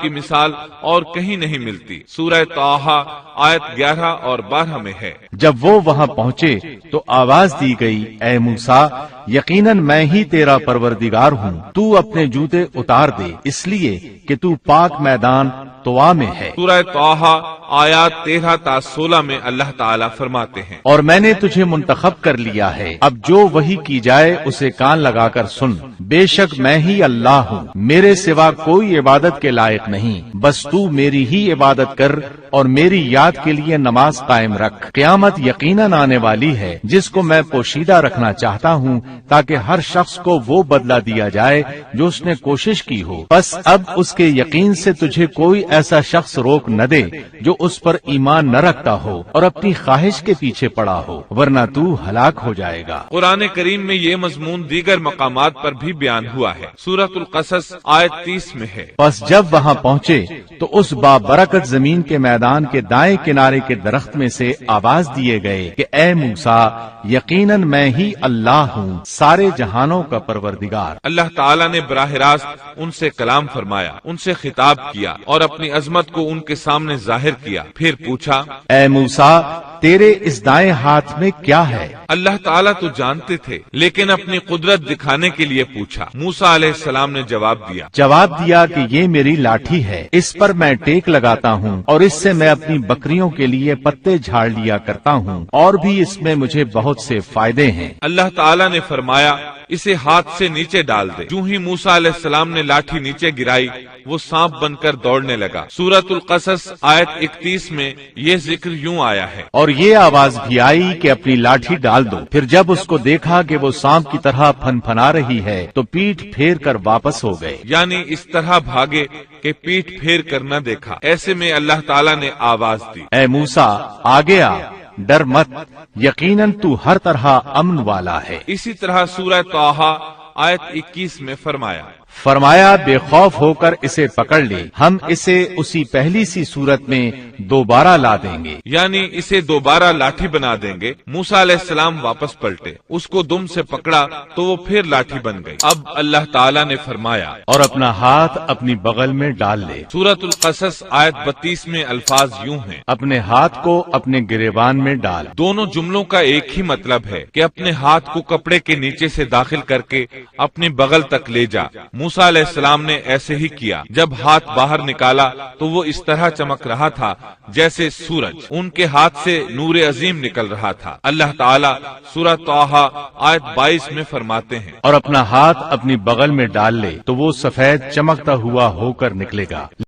کی مثال اور کہیں نہیں ملتی۔ سورہ طٰہٰ آیت 11 اور 12 میں ہے۔ جب وہ وہاں پہنچے تو آواز دی گئی، اے موسیٰ، یقیناً میں ہی تیرا پروردگار ہوں، تو اپنے جوتے اتار دے، اس لیے کہ تو پاک میدان طوا میں ہے۔ سورہ طٰہٰ آیات 13 تا 16 میں اللہ تعالیٰ فرماتے ہیں، اور میں نے تجھے منتخب کر لیا ہے، اب جو وحی کی جائے اسے کان لگا کر سن، بے شک میں ہی اللہ ہوں، میرے سوا کوئی عبادت کے لائق نہیں، بس تو میری ہی عبادت کر اور میری یاد کے لیے نماز قائم رکھ۔ قیامت یقیناً آنے والی ہے جس کو میں پوشیدہ رکھنا چاہتا ہوں تاکہ ہر شخص کو وہ بدلہ دیا جائے جو اس نے کوشش کی ہو، بس اب اس کے یقین سے تجھے کوئی ایسا شخص روک نہ دے جو اس پر ایمان نہ رکھتا ہو اور اپنی خواہش کے پیچھے پڑا ہو، ورنہ تو ہلاک ہو جائے گا۔ قرآن کریم میں یہ مضمون دیگر مقامات پر بھی بیان ہوا ہے۔ سورۃ القصص آیت 30 میں ہے، بس جب وہاں پہنچے تو اس بابرکت زمین کے میدان کے دائیں کنارے کے درخت میں سے آواز دیے گئے کہ اے موسیٰ، یقیناً میں ہی اللہ ہوں، سارے جہانوں کا پروردگار۔ اللہ تعالیٰ نے براہ راست ان سے کلام فرمایا، ان سے خطاب کیا اور اپنی عظمت کو ان کے سامنے ظاہر کیا، پھر پوچھا، اے موسیٰ، تیرے اس دائیں ہاتھ میں کیا ہے؟ اللہ تعالیٰ تو جانتے تھے لیکن اپنی قدرت دکھانے کے لیے پوچھا۔ موسیٰ علیہ السلام نے جواب دیا کہ یہ میری لاٹھی ہے، اس پر میں ٹیک لگاتا ہوں اور اس سے میں اپنی بکریوں کے لیے پتے جھاڑ لیا کرتا ہوں، اور بھی اس میں مجھے بہت سے فائدے ہیں۔ اللہ تعالیٰ نے فرمایا، اسے ہاتھ سے نیچے ڈال دے۔ جو ہی موسیٰ علیہ السلام نے لاٹھی نیچے گرائی، وہ سانپ بن کر دوڑنے لگا۔ سورۃ القصص آیت 31 میں یہ ذکر یوں آیا ہے، اور یہ آواز بھی آئی کہ اپنی لاٹھی ڈال دو۔ پھر جب اس کو دیکھا کہ وہ سانپ کی طرح پھن پھنا رہی ہے تو پیٹھ پھیر کر واپس ہو گئے، یعنی اس طرح بھاگے کہ پیٹھ پھیر کر نہ دیکھا۔ ایسے میں اللہ تعالیٰ نے آواز دی، اے موسیٰ، آگے آ، ڈر مت، یقیناً تو ہر طرح امن والا ہے۔ اسی طرح سورہ طٰہٰ آیت 21 میں فرمایا، بے خوف ہو کر اسے پکڑ لے، ہم اسے اسی پہلی سی صورت میں دوبارہ لا دیں گے، یعنی اسے دوبارہ لاٹھی بنا دیں گے۔ موسیٰ علیہ السلام واپس پلٹے، اس کو دم سے پکڑا تو وہ پھر لاٹھی بن گئی۔ اب اللہ تعالیٰ نے فرمایا، اور اپنا ہاتھ اپنی بغل میں ڈال لے۔ سورۃ القصص آیت 32 میں الفاظ یوں ہیں، اپنے ہاتھ کو اپنے گریبان میں ڈال۔ دونوں جملوں کا ایک ہی مطلب ہے کہ اپنے ہاتھ کو کپڑے کے نیچے سے داخل کر کے اپنی بغل تک لے جا۔ موسیٰ علیہ السلام نے ایسے ہی کیا۔ جب ہاتھ باہر نکالا تو وہ اس طرح چمک رہا تھا جیسے سورج، ان کے ہاتھ سے نور عظیم نکل رہا تھا۔ اللہ تعالیٰ سورہ طٰہٰ آیت 22 میں فرماتے ہیں، اور اپنا ہاتھ اپنی بغل میں ڈال لے تو وہ سفید چمکتا ہوا ہو کر نکلے گا۔